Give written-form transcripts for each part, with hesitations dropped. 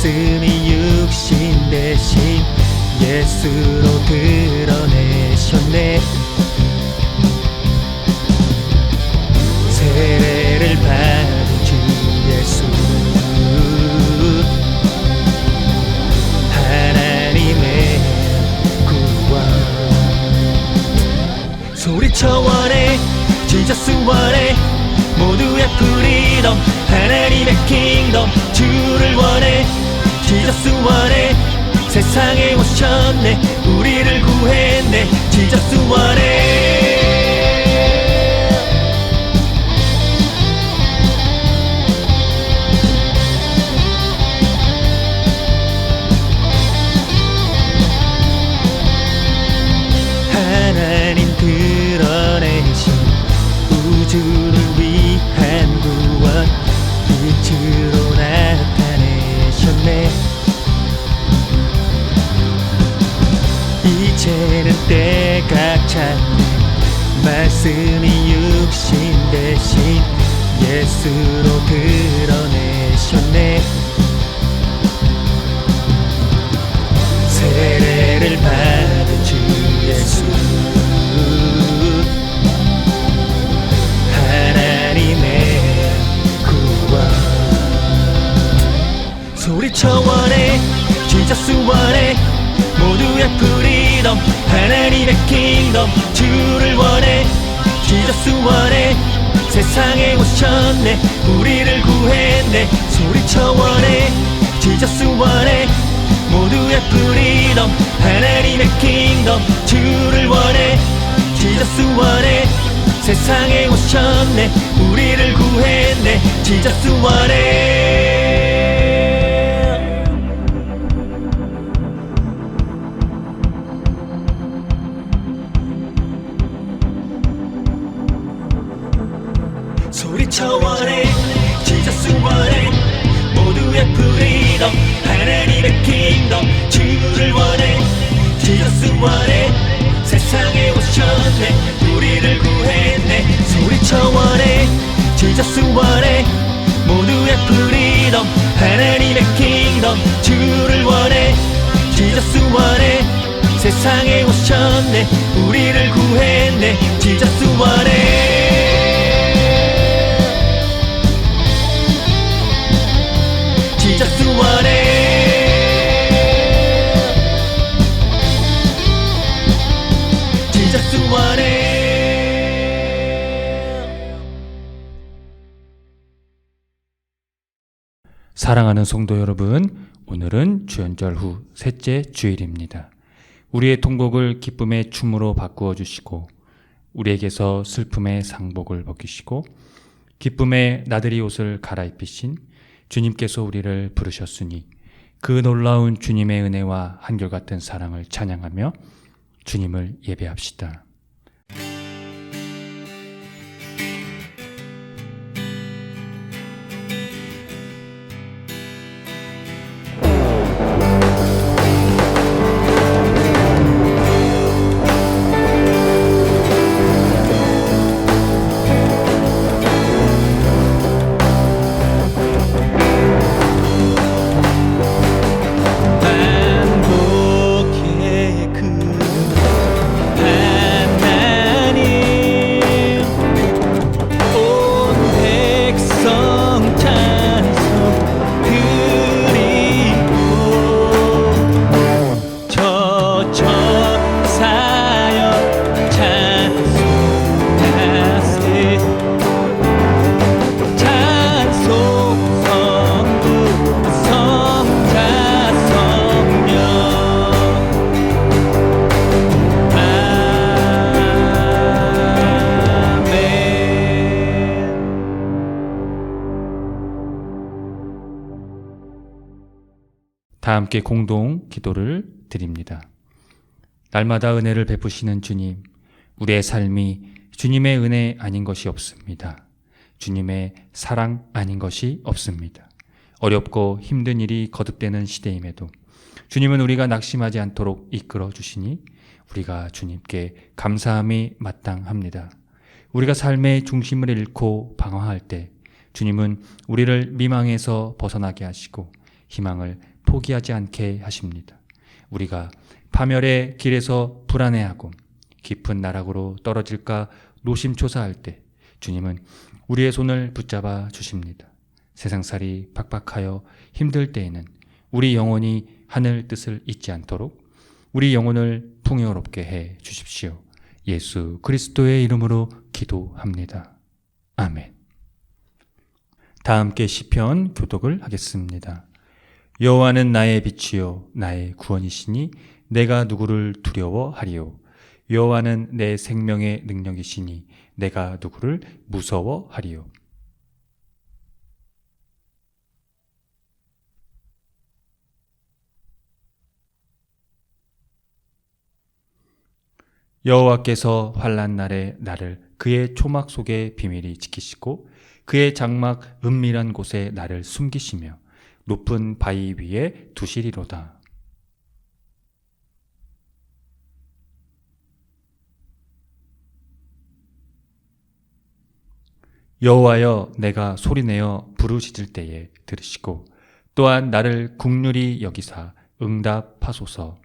말씀이 육신 대신 예수로 드러내셨네. 세례를 받은 주 예수, 하나님의 구원. 소리쳐 원해, 지저스 원해, 모두의 프리덤, 하나님의 킹덤. 주를 원해, 지저스 원해, 세상에 오셨네, 우리를 구했네. 지저스 원해. 하나님 드러내신 우주를 위한 구원, 빛으로 나타내셨네. 이제는 때가 찼네. 말씀이 육신 대신 예수로 드러내셨네. 세례를 받은 주 예수, 하나님의 구원. 소리쳐 원해, 지저스 원해, 모두의 프리덤, 하나님의 킹덤. 주를 원해, 지저스 원해, 세상에 오셨네, 우리를 구했네. 소리쳐 원해, 지저스 원해, 모두의 프리덤, 하나님의 킹덤. 주를 원해, 지저스 원해, 세상에 오셨네, 우리를 구했네. 지저스 원해. 소리쳐 원해, 지저스 원해, 모두의 프리덤, 하나님의 킹덤. 주를 원해, 지저스 원해, 세상에 오셨네, 우리를 구했네. 소리쳐 원해, 지저스 원해, 모두의 프리덤, 하나님의 킹덤. 주를 원해, 지저스 원해, 세상에 오셨네, 우리를 구했네. 지저스 원해. 지저스 원해, 지저스 원해. 사랑하는 성도 여러분, 오늘은 주연절 후 셋째 주일입니다. 우리의 통곡을 기쁨의 춤으로 바꾸어 주시고, 우리에게서 슬픔의 상복을 벗기시고, 기쁨의 나들이 옷을 갈아입히신 주님께서 우리를 부르셨으니, 그 놀라운 주님의 은혜와 한결같은 사랑을 찬양하며 주님을 예배합시다. 다 함께 공동 기도를 드립니다. 날마다 은혜를 베푸시는 주님, 우리의 삶이 주님의 은혜 아닌 것이 없습니다. 주님의 사랑 아닌 것이 없습니다. 어렵고 힘든 일이 거듭되는 시대임에도 주님은 우리가 낙심하지 않도록 이끌어 주시니 우리가 주님께 감사함이 마땅합니다. 우리가 삶의 중심을 잃고 방황할 때 주님은 우리를 미망에서 벗어나게 하시고 희망을 포기하지 않게 하십니다. 우리가 파멸의 길에서 불안해하고 깊은 나락으로 떨어질까 노심초사할 때 주님은 우리의 손을 붙잡아 주십니다. 세상살이 팍팍하여 힘들 때에는 우리 영혼이 하늘 뜻을 잊지 않도록 우리 영혼을 풍요롭게 해 주십시오. 예수 그리스도의 이름으로 기도합니다. 아멘. 다 함께 시편 교독을 하겠습니다. 여호와는 나의 빛이요 나의 구원이시니 내가 누구를 두려워하리요. 여호와는 내 생명의 능력이시니 내가 누구를 무서워하리요. 여호와께서 환난 날에 나를 그의 초막 속에 비밀히 지키시고 그의 장막 은밀한 곳에 나를 숨기시며 높은 바위 위에 두시리로다. 여호와여 내가 소리내어 부르짖을 때에 들으시고 또한 나를 긍휼히 여기사 응답하소서.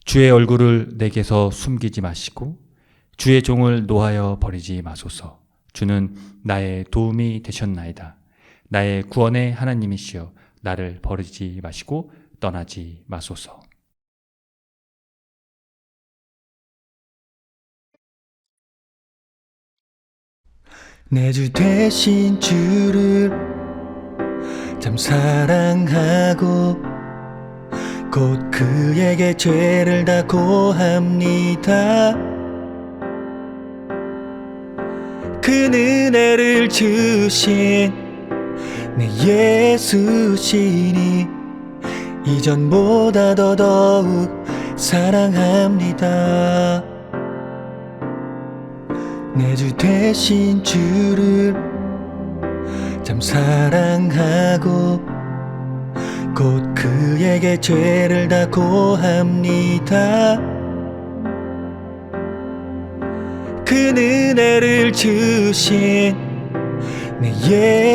주의 얼굴을 내게서 숨기지 마시고 주의 종을 노하여 버리지 마소서. 주는 나의 도움이 되셨나이다. 나의 구원의 하나님이시여 나를 버리지 마시고 떠나지 마소서. 내 주 되신 주를 참 사랑하고 곧 그에게 죄를 다 고합니다. 그 은혜를 주신 내 예수시니 이전보다 더더욱 사랑합니다. 내 주 되신 주를 참 사랑하고 곧 그에게 죄를 다 고합니다. 그 은혜를 주신 내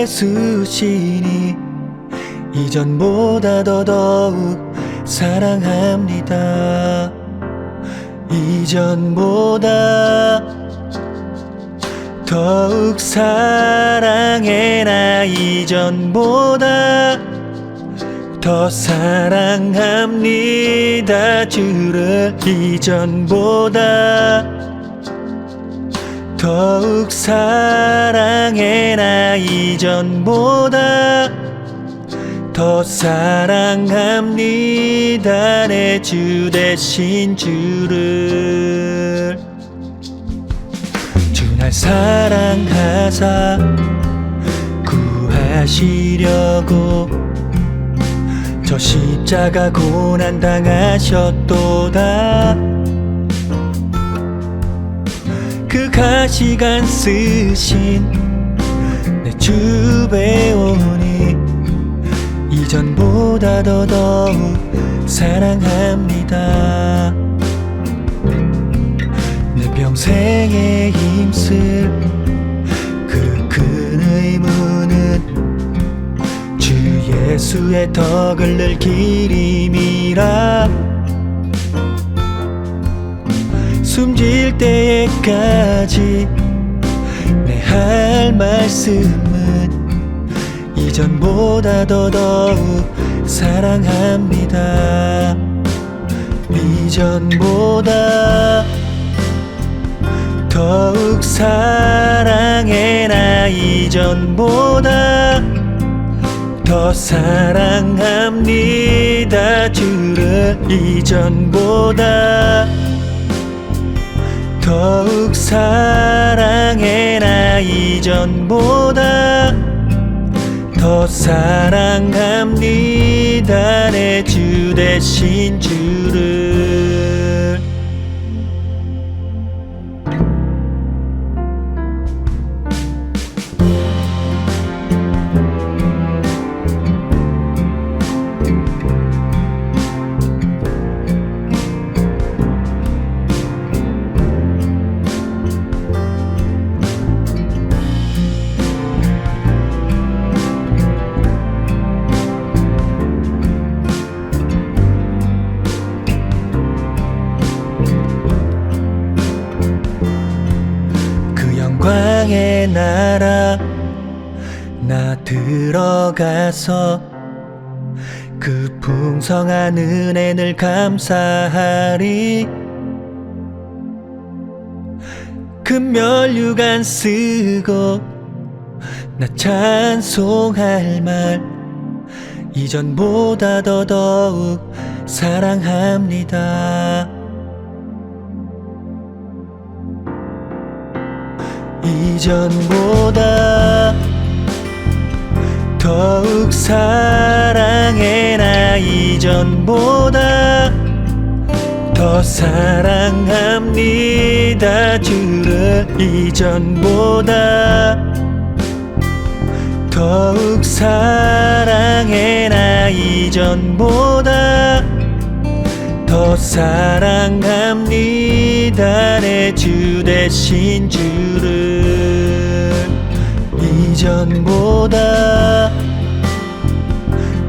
예수시니 이전보다 더더욱 사랑합니다. 이전보다 더욱 사랑해. 나 이전보다 더 사랑합니다. 주를 이전보다 더욱 사랑해. 나 이전보다 더 사랑합니다. 내 주 되신 주를. 주 날 사랑하사 구하시려고 저 십자가 고난 당하셨도다. 그 가시관 쓰신 내 주 배우니 이전보다 더더욱 사랑합니다. 내 평생에 힘쓸 그 큰 의무는 주 예수의 덕을 늘 기림이라. 숨질 때에까지 내 할 말씀은 이전보다 더더욱 사랑합니다. 이전보다 더욱 사랑해. 나 이전보다 더 사랑합니다. 주를 이전보다 더욱 사랑해. 나 이전보다 더 사랑합니다. 내 주 되신 주를. 사랑의 나라 나 들어가서 그 풍성한 은혜 늘 감사하리. 금면류관 쓰고 나 찬송할 말 이전보다 더더욱 사랑합니다. 이전보다 더욱 사랑해. 나 이전보다 더 사랑합니다. 주를 이전보다 더욱 사랑해. 나 이전보다 더 사랑합니다. 내 주 되신 주를 이전보다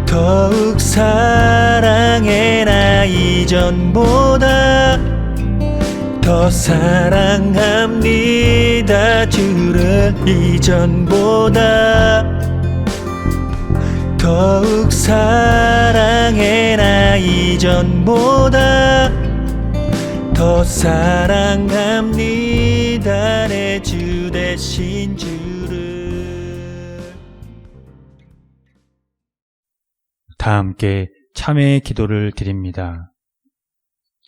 더욱 사랑해. 나 이전보다 더 사랑합니다. 주를 이전보다 더욱 사랑해. 나 이전보다 더 사랑합니다. 내 주 되신 주를. 다 함께 참회의 기도를 드립니다.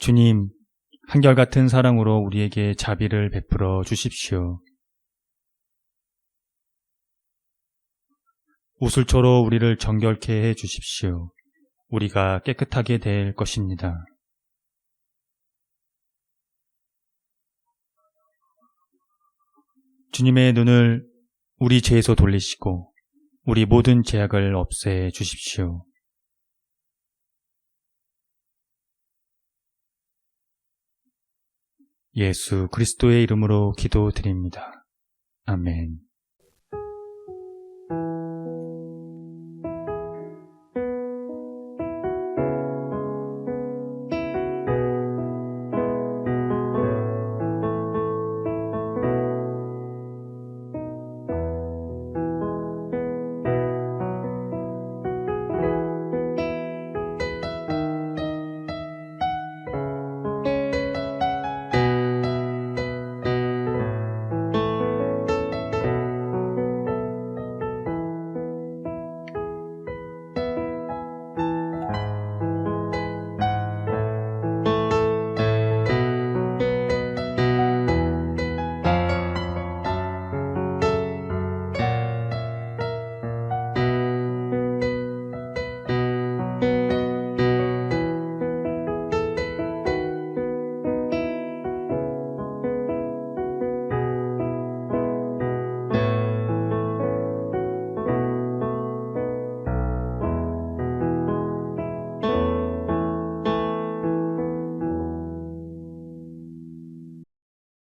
주님, 한결같은 사랑으로 우리에게 자비를 베풀어 주십시오. 우슬초로 우리를 정결케 해 주십시오. 우리가 깨끗하게 될 것입니다. 주님의 눈을 우리 죄에서 돌리시고 우리 모든 죄악을 없애 주십시오. 예수 그리스도의 이름으로 기도드립니다. 아멘.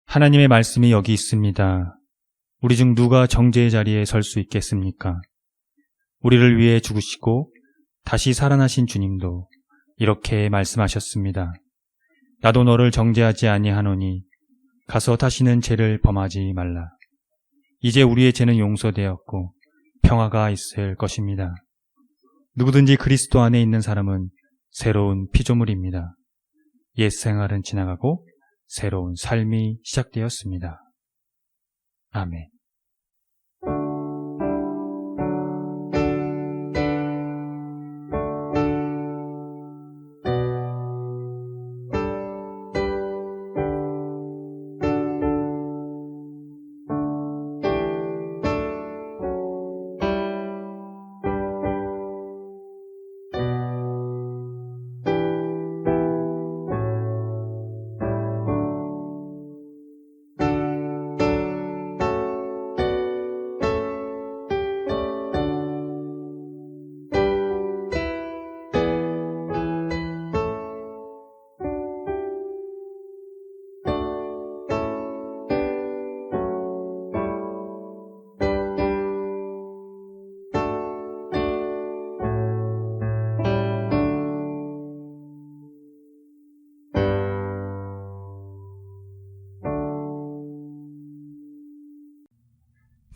하나님의 말씀이 여기 있습니다. 우리 중 누가 정죄의 자리에 설 수 있겠습니까? 우리를 위해 죽으시고 다시 살아나신 주님도 이렇게 말씀하셨습니다. 나도 너를 정죄하지 아니하노니 가서 다시는 죄를 범하지 말라. 이제 우리의 죄는 용서되었고 평화가 있을 것입니다. 누구든지 그리스도 안에 있는 사람은 새로운 피조물입니다. 옛 생활은 지나가고 새로운 삶이 시작되었습니다. 아멘.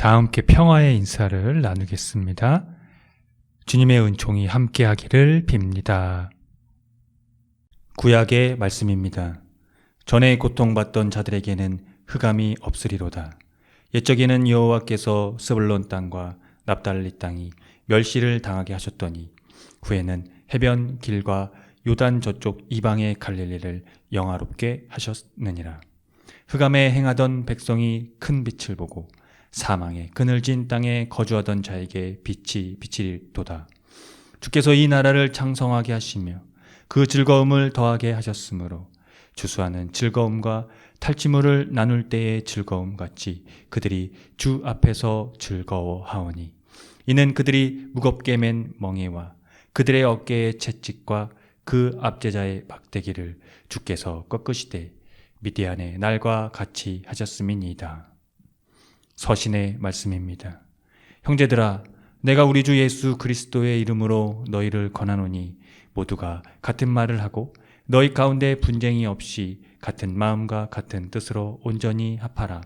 다 함께 평화의 인사를 나누겠습니다. 주님의 은총이 함께하기를 빕니다. 구약의 말씀입니다. 전에 고통받던 자들에게는 흑암이 없으리로다. 옛적에는 여호와께서 스불론 땅과 납달리 땅이 멸시를 당하게 하셨더니 후에는 해변 길과 요단 저쪽 이방의 갈릴리를 영화롭게 하셨느니라. 흑암에 행하던 백성이 큰 빛을 보고 사망의 그늘진 땅에 거주하던 자에게 빛이 비치리도다. 주께서 이 나라를 창성하게 하시며 그 즐거움을 더하게 하셨으므로 주수하는 즐거움과 탈취물을 나눌 때의 즐거움 같이 그들이 주 앞에서 즐거워하오니 이는 그들이 무겁게 맨 멍에와 그들의 어깨의 채찍과 그 압제자의 막대기를 주께서 꺾으시되 미디안의 날과 같이 하셨음이니이다. 서신의 말씀입니다. 형제들아, 내가 우리 주 예수 그리스도의 이름으로 너희를 권하노니 모두가 같은 말을 하고 너희 가운데 분쟁이 없이 같은 마음과 같은 뜻으로 온전히 합하라.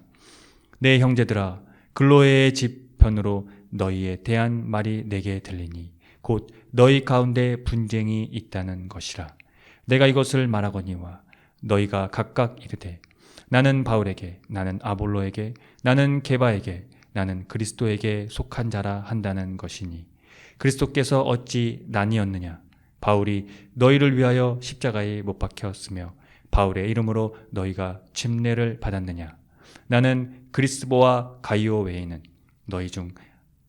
내 형제들아, 글로에의 집 편으로 너희에 대한 말이 내게 들리니 곧 너희 가운데 분쟁이 있다는 것이라. 내가 이것을 말하거니와 너희가 각각 이르되 나는 바울에게, 나는 아볼로에게, 나는 게바에게, 나는 그리스도에게 속한 자라 한다는 것이니 그리스도께서 어찌 나뉘었느냐? 바울이 너희를 위하여 십자가에 못 박혔으며 바울의 이름으로 너희가 침례를 받았느냐? 나는 그리스보와 가이오 외에는 너희 중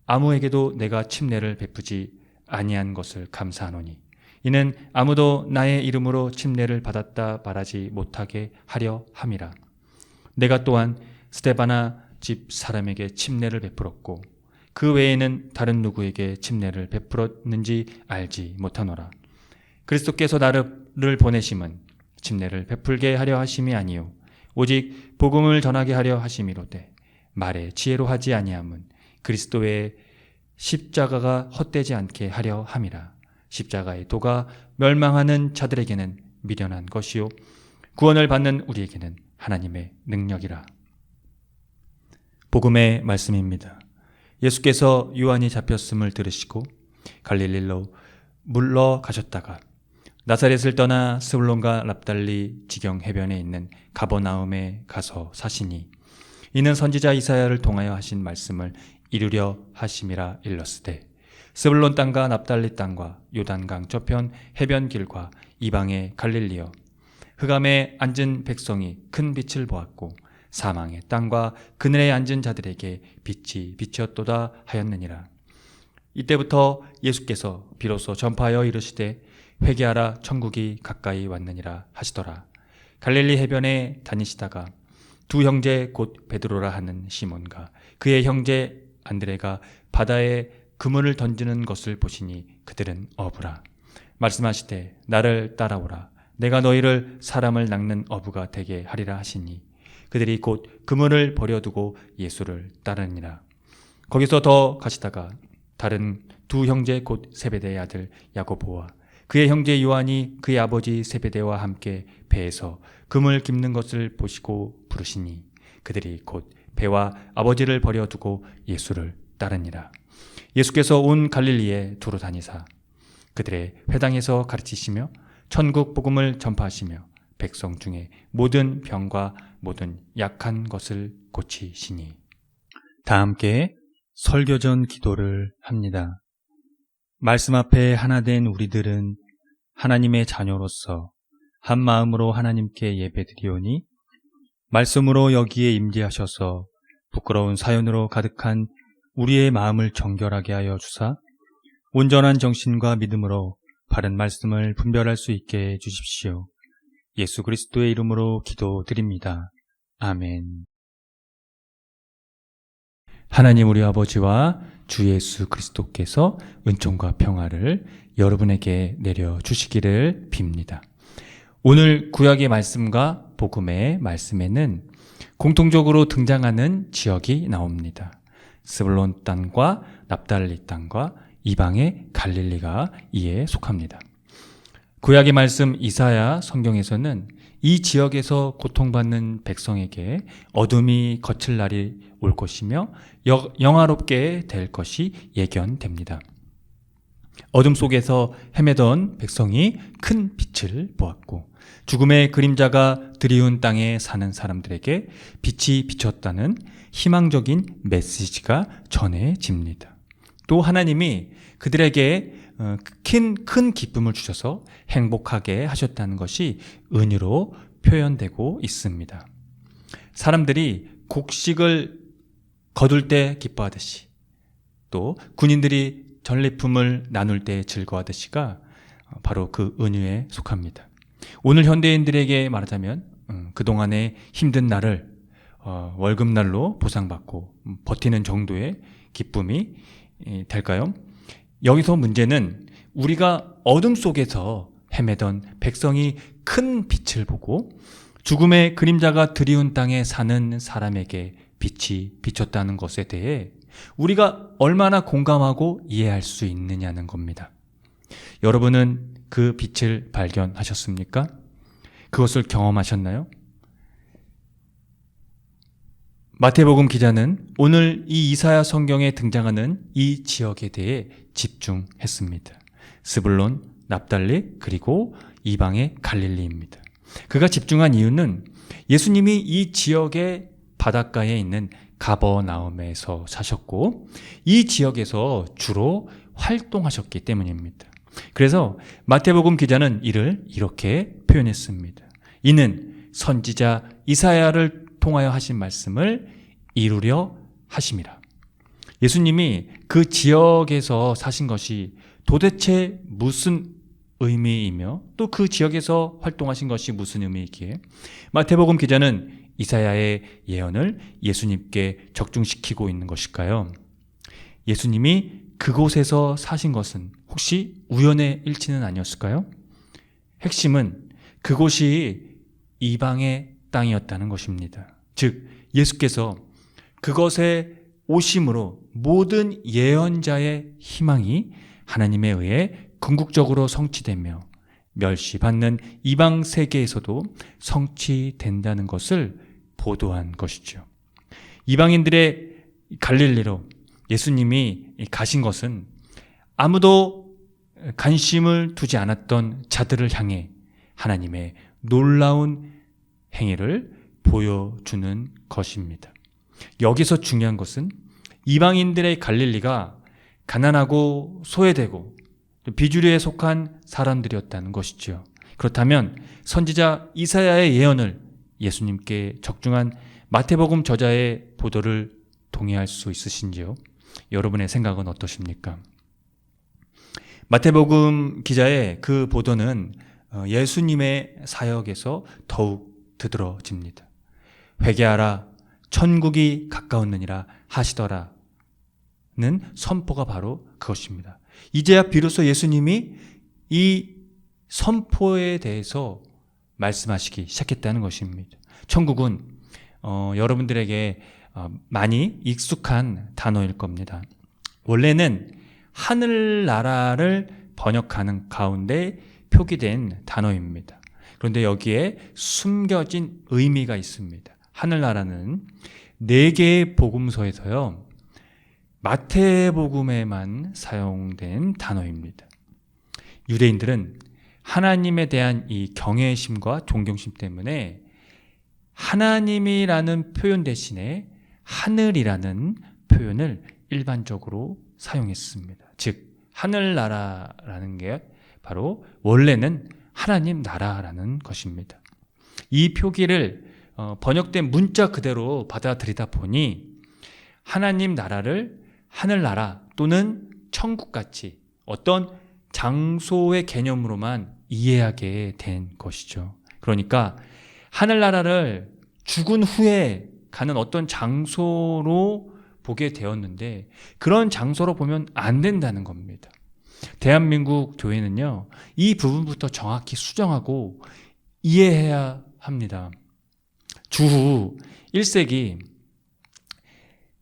아무에게도 내가 침례를 베푸지 아니한 것을 감사하노니 이는 아무도 나의 이름으로 침례를 받았다 말하지 못하게 하려 함이라. 내가 또한 스데바나 집 사람에게 침례를 베풀었고 그 외에는 다른 누구에게 침례를 베풀었는지 알지 못하노라. 그리스도께서 나를 보내심은 침례를 베풀게 하려 하심이 아니요 오직 복음을 전하게 하려 하심이로되 말의 지혜로 하지 아니함은 그리스도의 십자가가 헛되지 않게 하려 함이라. 십자가의 도가 멸망하는 자들에게는 미련한 것이요 구원을 받는 우리에게는 하나님의 능력이라. 복음의 말씀입니다. 예수께서 요한이 잡혔음을 들으시고 갈릴리로 물러가셨다가 나사렛을 떠나 스불론과 납달리 지경 해변에 있는 가버나움에 가서 사시니 이는 선지자 이사야를 통하여 하신 말씀을 이루려 하심이라 일렀으되 스불론 땅과 납달리 땅과 요단강 저편 해변 길과 이방의 갈릴리여 흑암에 앉은 백성이 큰 빛을 보았고 사망의 땅과 그늘에 앉은 자들에게 빛이 비쳤도다 하였느니라. 이때부터 예수께서 비로소 전파하여 이르시되 회개하라 천국이 가까이 왔느니라 하시더라. 갈릴리 해변에 다니시다가 두 형제 곧 베드로라 하는 시몬과 그의 형제 안드레가 바다에 그물을 던지는 것을 보시니 그들은 어부라. 말씀하시되 나를 따라오라. 내가 너희를 사람을 낚는 어부가 되게 하리라 하시니 그들이 곧 그물을 버려두고 예수를 따르니라. 거기서 더 가시다가 다른 두 형제 곧 세베대의 아들 야고보와 그의 형제 요한이 그의 아버지 세베대와 함께 배에서 그물 깁는 것을 보시고 부르시니 그들이 곧 배와 아버지를 버려두고 예수를 따르니라. 예수께서 온 갈릴리에 두루 다니사 그들의 회당에서 가르치시며 천국 복음을 전파하시며 백성 중에 모든 병과 모든 약한 것을 고치시니. 다 함께 설교전 기도를 합니다. 말씀 앞에 하나 된 우리들은 하나님의 자녀로서 한 마음으로 하나님께 예배드리오니 말씀으로 여기에 임재하셔서 부끄러운 사연으로 가득한 우리의 마음을 정결하게 하여 주사 온전한 정신과 믿음으로 바른 말씀을 분별할 수 있게 해 주십시오. 예수 그리스도의 이름으로 기도드립니다. 아멘. 하나님 우리 아버지와 주 예수 그리스도께서 은총과 평화를 여러분에게 내려주시기를 빕니다. 오늘 구약의 말씀과 복음의 말씀에는 공통적으로 등장하는 지역이 나옵니다. 스불론 땅과 납달리 땅과 이방의 갈릴리가 이에 속합니다. 구약의 말씀 이사야 성경에서는 이 지역에서 고통받는 백성에게 어둠이 걷힐 날이 올 것이며 영화롭게 될 것이 예견됩니다. 어둠 속에서 헤매던 백성이 큰 빛을 보았고 죽음의 그림자가 드리운 땅에 사는 사람들에게 빛이 비쳤다는 희망적인 메시지가 전해집니다. 또 하나님이 그들에게 큰 기쁨을 주셔서 행복하게 하셨다는 것이 은유로 표현되고 있습니다. 사람들이 곡식을 거둘 때 기뻐하듯이 또 군인들이 전리품을 나눌 때 즐거워하듯이가 바로 그 은유에 속합니다. 오늘 현대인들에게 말하자면 그동안의 힘든 날을 월급날로 보상받고 버티는 정도의 기쁨이 될까요? 여기서 문제는 우리가 어둠 속에서 헤매던 백성이 큰 빛을 보고 죽음의 그림자가 드리운 땅에 사는 사람에게 빛이 비쳤다는 것에 대해 우리가 얼마나 공감하고 이해할 수 있느냐는 겁니다. 여러분은 그 빛을 발견하셨습니까? 그것을 경험하셨나요? 마태복음 기자는 오늘 이 이사야 성경에 등장하는 이 지역에 대해 집중했습니다. 스불론, 납달리, 그리고 이방의 갈릴리입니다. 그가 집중한 이유는 예수님이 이 지역의 바닷가에 있는 가버나움에서 사셨고 이 지역에서 주로 활동하셨기 때문입니다. 그래서 마태복음 기자는 이를 이렇게 표현했습니다. 이는 선지자 이사야를 통하여 하신 말씀을 이루려 하심이라. 예수님이 그 지역에서 사신 것이 도대체 무슨 의미이며 또 그 지역에서 활동하신 것이 무슨 의미이기에 마태복음 기자는 이사야의 예언을 예수님께 적중시키고 있는 것일까요? 예수님이 그곳에서 사신 것은 혹시 우연의 일치는 아니었을까요? 핵심은 그곳이 이방의 땅이었다는 것입니다. 즉 예수께서 그것에 오심으로 모든 예언자의 희망이 하나님에 의해 궁극적으로 성취되며 멸시받는 이방 세계에서도 성취된다는 것을 보도한 것이죠. 이방인들의 갈릴리로 예수님이 가신 것은 아무도 관심을 두지 않았던 자들을 향해 하나님의 놀라운 행위를 보여주는 것입니다. 여기서 중요한 것은 이방인들의 갈릴리가 가난하고 소외되고 비주류에 속한 사람들이었다는 것이죠. 그렇다면 선지자 이사야의 예언을 예수님께 적중한 마태복음 저자의 보도를 동의할 수 있으신지요? 여러분의 생각은 어떠십니까? 마태복음 기자의 그 보도는 예수님의 사역에서 더욱 드들어집니다. 회개하라 천국이 가까웠느니라 하시더라는 선포가 바로 그것입니다. 이제야 비로소 예수님이 이 선포에 대해서 말씀하시기 시작했다는 것입니다. 천국은 여러분들에게 많이 익숙한 단어일 겁니다. 원래는 하늘나라를 번역하는 가운데 표기된 단어입니다. 그런데 여기에 숨겨진 의미가 있습니다. 하늘나라는 4개의 복음서에서요, 마태복음에만 사용된 단어입니다. 유대인들은 하나님에 대한 이 경외심과 존경심 때문에 하나님이라는 표현 대신에 하늘이라는 표현을 일반적으로 사용했습니다. 즉 하늘나라라는 게 바로 원래는 하나님 나라라는 것입니다. 이 표기를 번역된 문자 그대로 받아들이다 보니 하나님 나라를 하늘나라 또는 천국같이 어떤 장소의 개념으로만 이해하게 된 것이죠. 그러니까 하늘나라를 죽은 후에 가는 어떤 장소로 보게 되었는데 그런 장소로 보면 안 된다는 겁니다. 대한민국 교회는요, 이 부분부터 정확히 수정하고 이해해야 합니다. 주후 1세기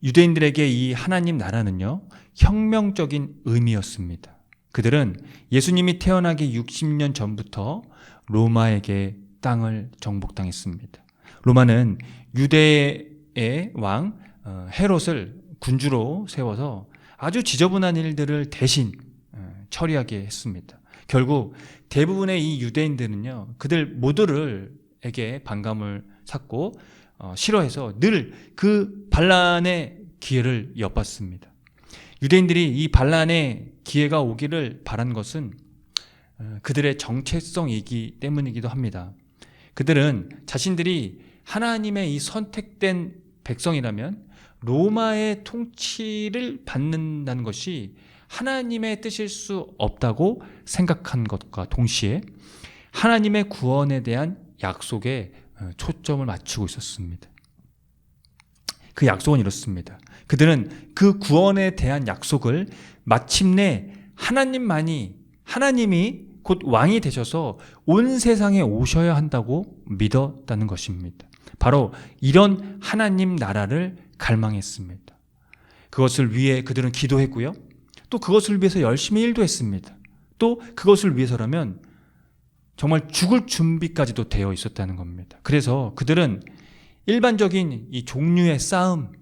유대인들에게 이 하나님 나라는요, 혁명적인 의미였습니다. 그들은 예수님이 태어나기 60년 전부터 로마에게 땅을 정복당했습니다. 로마는 유대의 왕 헤롯을 군주로 세워서 아주 지저분한 일들을 대신 처리하게 했습니다. 결국 대부분의 이 유대인들은요, 그들 모두에게 반감을 샀고 싫어해서 늘 그 반란의 기회를 엿봤습니다. 유대인들이 이 반란의 기회가 오기를 바란 것은 그들의 정체성이기 때문이기도 합니다. 그들은 자신들이 하나님의 이 선택된 백성이라면 로마의 통치를 받는다는 것이 하나님의 뜻일 수 없다고 생각한 것과 동시에 하나님의 구원에 대한 약속에 초점을 맞추고 있었습니다. 그 약속은 이렇습니다. 그들은 그 구원에 대한 약속을 마침내 하나님이 곧 왕이 되셔서 온 세상에 오셔야 한다고 믿었다는 것입니다. 바로 이런 하나님 나라를 갈망했습니다. 그것을 위해 그들은 기도했고요. 또 그것을 위해서 열심히 일도 했습니다. 또 그것을 위해서라면 정말 죽을 준비까지도 되어 있었다는 겁니다. 그래서 그들은 일반적인 이 종류의 싸움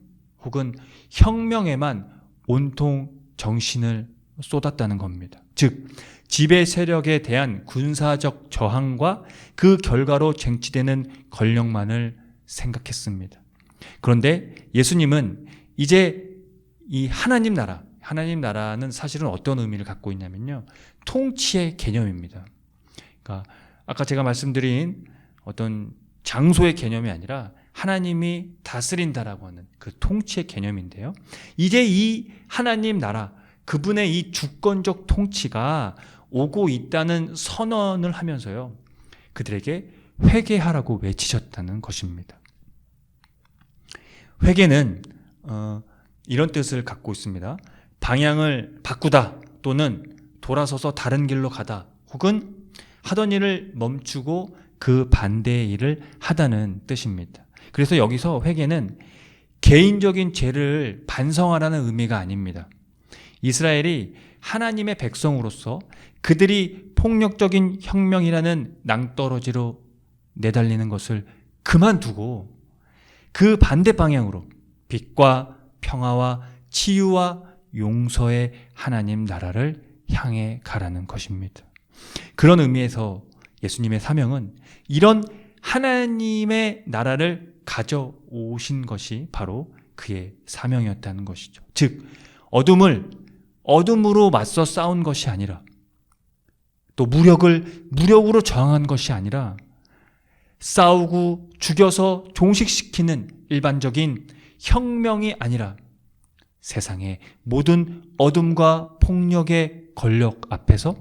혹은 혁명에만 온통 정신을 쏟았다는 겁니다. 즉, 지배 세력에 대한 군사적 저항과 그 결과로 쟁취되는 권력만을 생각했습니다. 그런데 예수님은 이제 이 하나님 나라는 사실은 어떤 의미를 갖고 있냐면요, 통치의 개념입니다. 그러니까 아까 제가 말씀드린 어떤 장소의 개념이 아니라 하나님이 다스린다라고 하는 그 통치의 개념인데요. 이제 이 하나님 나라, 그분의 이 주권적 통치가 오고 있다는 선언을 하면서요, 그들에게 회개하라고 외치셨다는 것입니다. 회개는 이런 뜻을 갖고 있습니다. 방향을 바꾸다, 또는 돌아서서 다른 길로 가다, 혹은 하던 일을 멈추고 그 반대의 일을 하다는 뜻입니다. 그래서 여기서 회개는 개인적인 죄를 반성하라는 의미가 아닙니다. 이스라엘이 하나님의 백성으로서 그들이 폭력적인 혁명이라는 낭떠러지로 내달리는 것을 그만두고 그 반대 방향으로 빛과 평화와 치유와 용서의 하나님 나라를 향해 가라는 것입니다. 그런 의미에서 예수님의 사명은 이런 하나님의 나라를 가져오신 것이 바로 그의 사명이었다는 것이죠. 즉, 어둠으로 맞서 싸운 것이 아니라, 또 무력으로 저항한 것이 아니라, 싸우고 죽여서 종식시키는 일반적인 혁명이 아니라 세상의 모든 어둠과 폭력의 권력 앞에서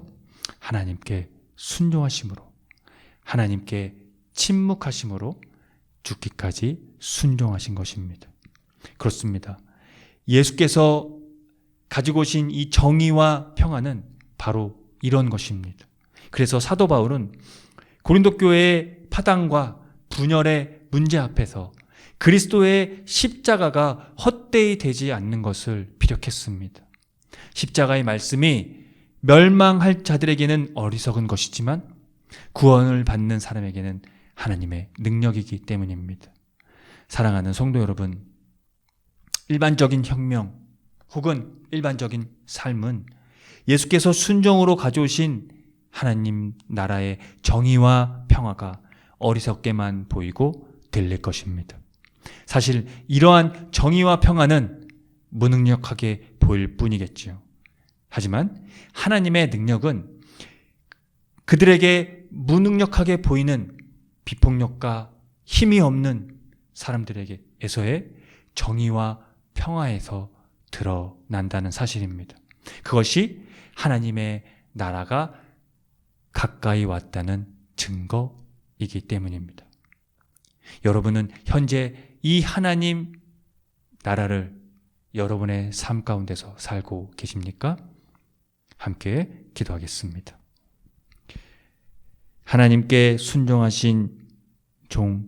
하나님께 순종하심으로, 하나님께 침묵하심으로 죽기까지 순종하신 것입니다. 그렇습니다. 예수께서 가지고 오신 이 정의와 평화는 바로 이런 것입니다. 그래서 사도 바울은 고린도 교회의 파당과 분열의 문제 앞에서 그리스도의 십자가가 헛되이 되지 않는 것을 피력했습니다. 십자가의 말씀이 멸망할 자들에게는 어리석은 것이지만 구원을 받는 사람에게는 하나님의 능력이기 때문입니다. 사랑하는 성도 여러분, 일반적인 혁명 혹은 일반적인 삶은 예수께서 순종으로 가져오신 하나님 나라의 정의와 평화가 어리석게만 보이고 들릴 것입니다. 사실 이러한 정의와 평화는 무능력하게 보일 뿐이겠지요. 하지만 하나님의 능력은 그들에게 무능력하게 보이는 비폭력과 힘이 없는 사람들에게서의 정의와 평화에서 드러난다는 사실입니다. 그것이 하나님의 나라가 가까이 왔다는 증거이기 때문입니다. 여러분은 현재 이 하나님 나라를 여러분의 삶 가운데서 살고 계십니까? 함께 기도하겠습니다. 하나님께 순종하신 종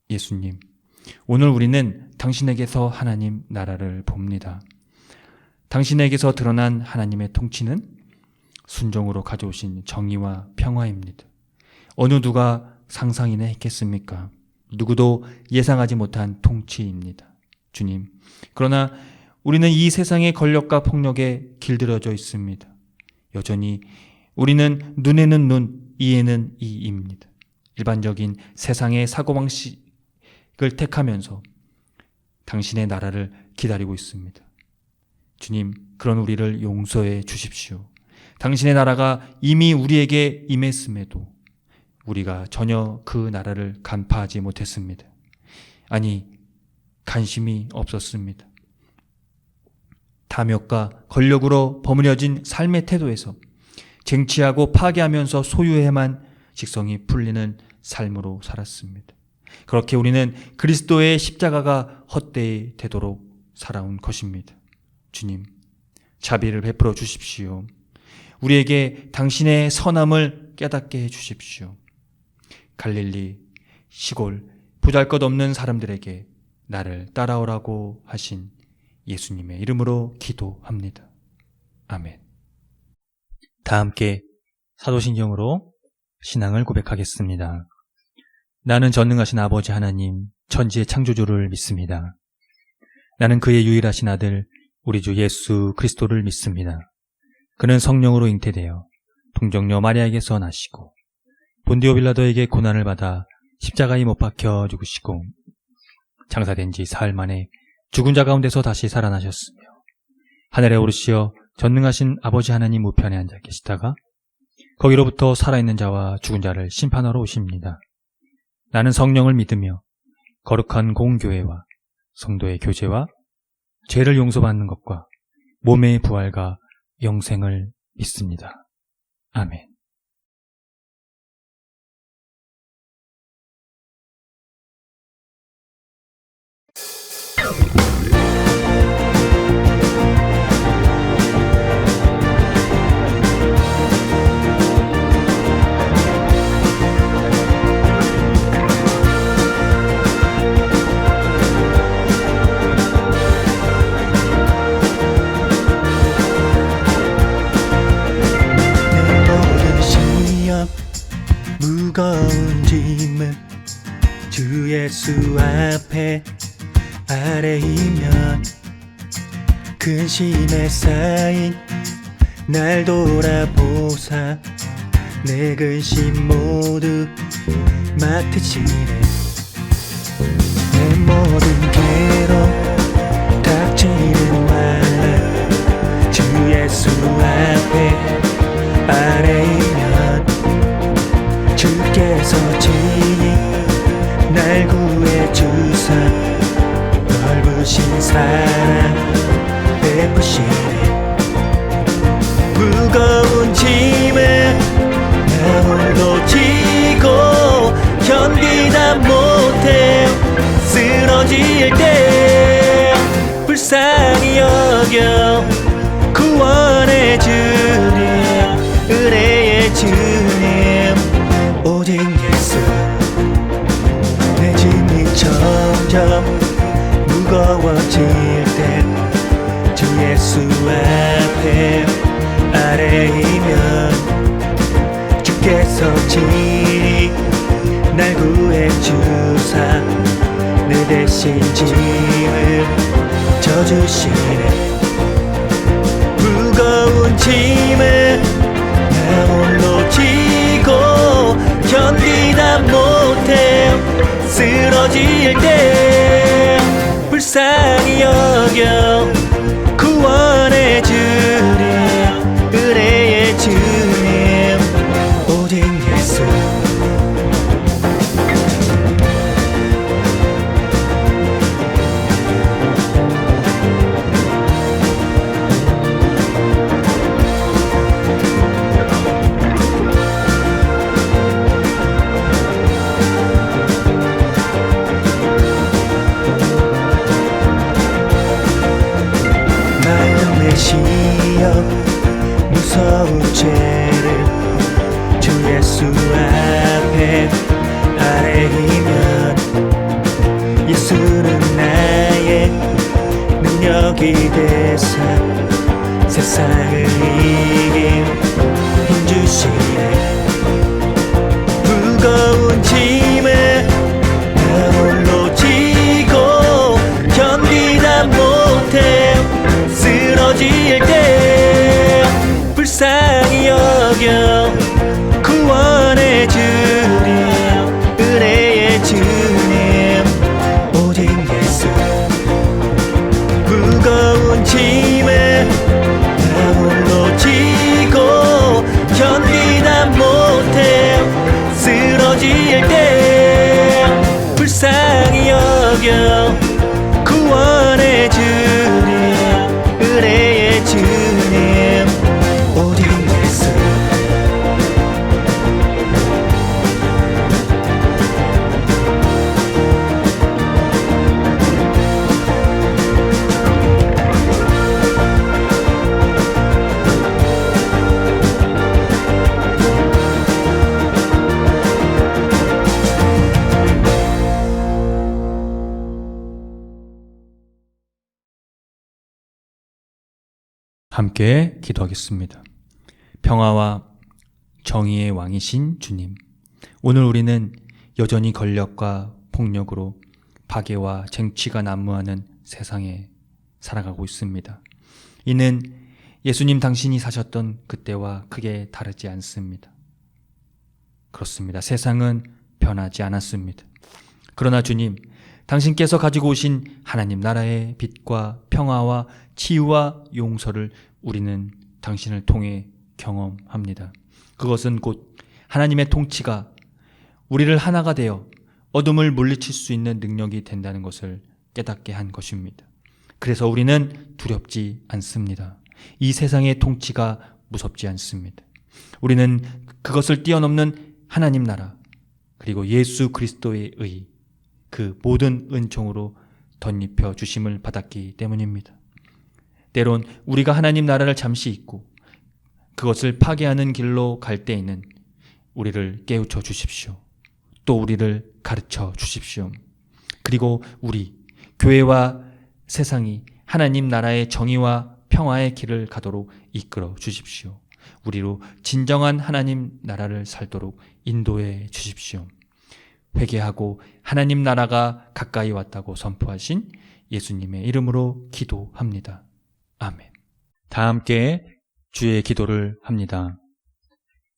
예수님, 오늘 우리는 당신에게서 하나님 나라를 봅니다. 당신에게서 드러난 하나님의 통치는 순종으로 가져오신 정의와 평화입니다. 어느 누가 상상이나 했겠습니까? 누구도 예상하지 못한 통치입니다. 주님, 그러나 우리는 이 세상의 권력과 폭력에 길들여져 있습니다. 여전히 우리는 눈에는 눈, 이에는 이입니다. 일반적인 세상의 사고방식을 택하면서 당신의 나라를 기다리고 있습니다. 주님, 그런 우리를 용서해 주십시오. 당신의 나라가 이미 우리에게 임했음에도 우리가 전혀 그 나라를 간파하지 못했습니다. 아니, 관심이 없었습니다. 탐욕과 권력으로 버무려진 삶의 태도에서 쟁취하고 파괴하면서 소유해만 직성이 풀리는 삶으로 살았습니다. 그렇게 우리는 그리스도의 십자가가 헛되이 되도록 살아온 것입니다. 주님, 자비를 베풀어 주십시오. 우리에게 당신의 선함을 깨닫게 해 주십시오. 갈릴리 시골 보잘것없는 사람들에게 나를 따라오라고 하신 예수님의 이름으로 기도합니다. 아멘. 다 함께 사도신경으로 신앙을 고백하겠습니다. 나는 전능하신 아버지 하나님, 천지의 창조주를 믿습니다. 나는 그의 유일하신 아들, 우리 주 예수 그리스도를 믿습니다. 그는 성령으로 잉태되어 동정녀 마리아에게서 나시고 본디오 빌라도에게 고난을 받아 십자가에 못 박혀 죽으시고 장사된 지 사흘 만에 죽은 자 가운데서 다시 살아나셨으며 하늘에 오르시어 전능하신 아버지 하나님 우편에 앉아 계시다가 거기로부터 살아있는 자와 죽은 자를 심판하러 오십니다. 나는 성령을 믿으며 거룩한 공교회와 성도의 교제와 죄를 용서받는 것과 몸의 부활과 영생을 믿습니다. 아멘. 무거운 짐을 주 예수 앞에 아래이면 근심에 쌓인 날 돌아보사 내 근심 모두 맡으시네. 내 모든 괴로움 닥치는 말라 주 예수 앞에 아래이면 주께서 친히 날 구해주사 넓으신 사랑 베푸시네. 무거운 짐을 나 홀로 지고 견디다 못해 쓰러질 때 불쌍히 여겨 구원해 주님, 은혜의 주님. 오직 예수. 내 짐이 점점 무거워질 때 주 예수 앞에 아래이면 주께서 친히 날 구해주사 내 대신 짐을 져주시네. 무거운 짐을 나 홀로 지고 견디다 못해 쓰러질 때 불쌍히 여겨 구원해 주님, 은혜의 주님. 오직 예수. 무서운 죄를 주 예수 앞에 아래이면 예수는 나의 능력이 되사 세상을 이긴 힘 주시네. 무거운 무거운 짐을 나 홀로 지고 견디다 못해 쓰러질 때 불쌍히 여겨 구원해 주님 은혜의 주님 오직 예수 무거운 짐을 나 홀로 지고 견디다 못해 쓰러질 때 불쌍히 여겨 구원해 주님 은혜의 주님 오직 예수 함께 기도하겠습니다. 평화와 정의의 왕이신 주님, 오늘 우리는 여전히 권력과 폭력으로 파괴와 쟁취가 난무하는 세상에 살아가고 있습니다. 이는 예수님 당신이 사셨던 그때와 크게 다르지 않습니다. 그렇습니다. 세상은 변하지 않았습니다. 그러나 주님, 당신께서 가지고 오신 하나님 나라의 빛과 평화와 치유와 용서를 우리는 당신을 통해 경험합니다. 그것은 곧 하나님의 통치가 우리를 하나가 되어 어둠을 물리칠 수 있는 능력이 된다는 것을 깨닫게 한 것입니다. 그래서 우리는 두렵지 않습니다. 이 세상의 통치가 무섭지 않습니다. 우리는 그것을 뛰어넘는 하나님 나라 그리고 예수 그리스도의 의 그 모든 은총으로 덧입혀 주심을 받았기 때문입니다. 때론 우리가 하나님 나라를 잠시 잊고 그것을 파괴하는 길로 갈 때에는 우리를 깨우쳐 주십시오. 또 우리를 가르쳐 주십시오. 그리고 우리 교회와 세상이 하나님 나라의 정의와 평화의 길을 가도록 이끌어 주십시오. 우리로 진정한 하나님 나라를 살도록 인도해 주십시오. 회개하고 하나님 나라가 가까이 왔다고 선포하신 예수님의 이름으로 기도합니다. 아멘. 다 함께 주의 기도를 합니다.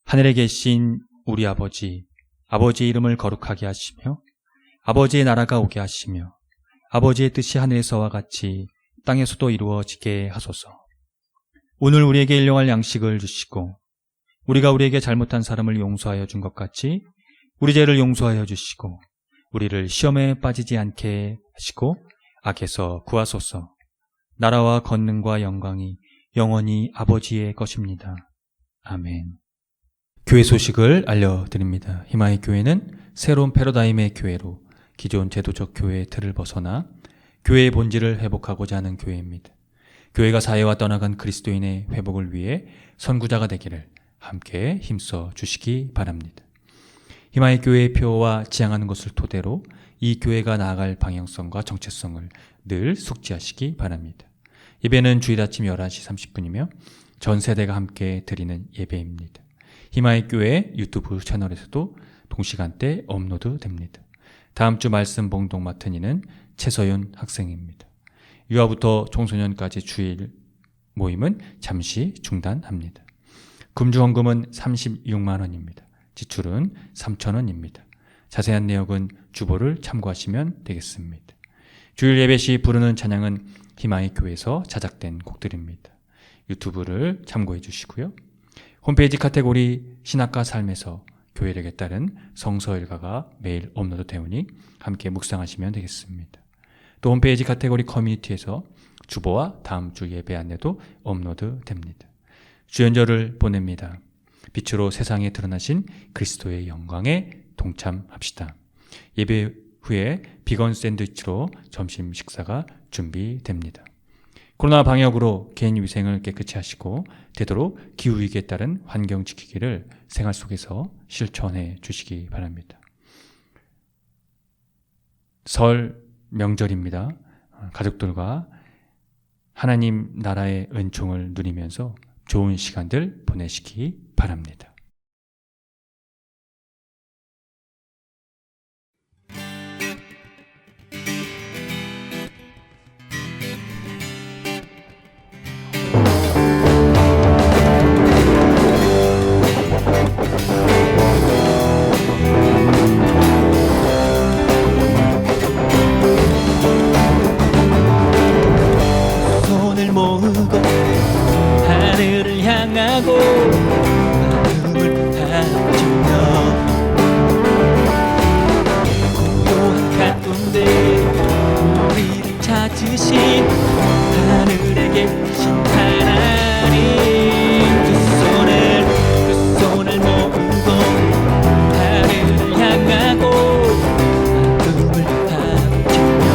하늘에 계신 우리 아버지, 아버지의 이름을 거룩하게 하시며 아버지의 나라가 오게 하시며 아버지의 뜻이 하늘에서와 같이 땅에서도 이루어지게 하소서. 오늘 우리에게 일용할 양식을 주시고 우리가 우리에게 잘못한 사람을 용서하여 준 것 같이 우리 죄를 용서하여 주시고 우리를 시험에 빠지지 않게 하시고 악에서 구하소서. 나라와 권능과 영광이 영원히 아버지의 것입니다. 아멘. 교회 소식을 알려드립니다. 희망의 교회는 새로운 패러다임의 교회로 기존 제도적 교회의 틀을 벗어나 교회의 본질을 회복하고자 하는 교회입니다. 교회가 사회와 떠나간 그리스도인의 회복을 위해 선구자가 되기를 함께 힘써 주시기 바랍니다. 희망의 교회의 표와 지향하는 것을 토대로 이 교회가 나아갈 방향성과 정체성을 늘 숙지하시기 바랍니다. 예배는 주일 아침 11시 30분이며 전 세대가 함께 드리는 예배입니다. 희망의 교회 유튜브 채널에서도 동시간대 업로드됩니다. 다음 주 말씀 봉독 맡은 이는 최서윤 학생입니다. 유아부터 청소년까지 주일 모임은 잠시 중단합니다. 금주헌금은 36만 원입니다. 지출은 3천 원입니다. 자세한 내역은 주보를 참고하시면 되겠습니다. 주일 예배 시 부르는 찬양은 희망의 교회에서 자작된 곡들입니다. 유튜브를 참고해 주시고요. 홈페이지 카테고리 신학과 삶에서 교회력에 따른 성서 일가가 매일 업로드되오니 함께 묵상하시면 되겠습니다. 또 홈페이지 카테고리 커뮤니티에서 주보와 다음 주 예배 안내도 업로드됩니다. 주연절을 보냅니다. 빛으로 세상에 드러나신 그리스도의 영광에 동참합시다. 예배 후에 비건 샌드위치로 점심 식사가 준비됩니다. 코로나 방역으로 개인 위생을 깨끗이 하시고 되도록 기후위기에 따른 환경 지키기를 생활 속에서 실천해 주시기 바랍니다. 설 명절입니다. 가족들과 하나님 나라의 은총을 누리면서 좋은 시간들 보내시기 바랍니다. 모으고 하늘을 향하고 마음을 다주며 고요한 가운데 우리를 찾으신 하늘에 계신 하나님 두 손을 모으고 하늘을 향하고 마음을 다주며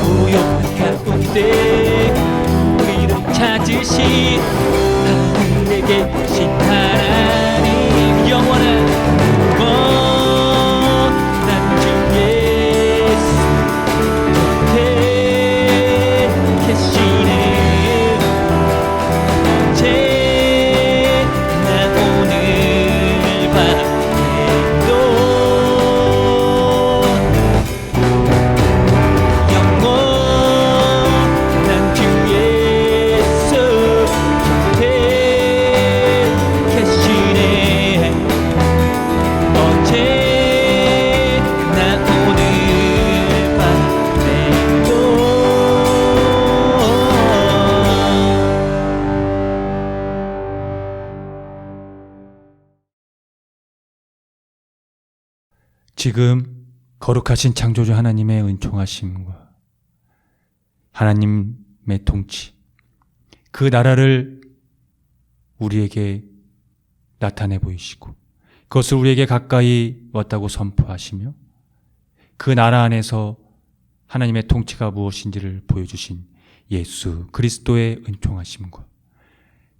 고요한 가운데 우리를 찾으신 하늘에 계신 하나님 영원한 난 주 예수 곁에 계시네 언제 나 오늘 밤에도 영원한 주 예수 곁에 계시네 언제 나 오늘 밤에도 지금 거룩하신 창조주 하나님의 은총하심과 하나님의 통치, 그 나라를 우리에게 나타내 보이시고 그것을 우리에게 가까이 왔다고 선포하시며 그 나라 안에서 하나님의 통치가 무엇인지를 보여주신 예수 그리스도의 은총하심과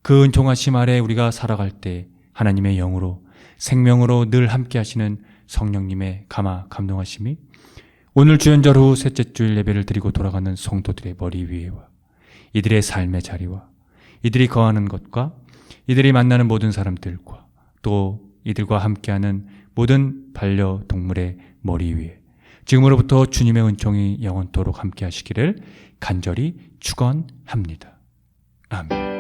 그 은총하심 아래 우리가 살아갈 때 하나님의 영으로 생명으로 늘 함께 하시는 성령님의 감동하심이 오늘 주연절 후 셋째 주일 예배를 드리고 돌아가는 성도들의 머리 위에와 이들의 삶의 자리와 이들이 거하는 것과 이들이 만나는 모든 사람들과 또 이들과 함께하는 모든 반려동물의 머리 위에 지금으로부터 주님의 은총이 영원토록 함께 하시기를 간절히 축원합니다. 아멘.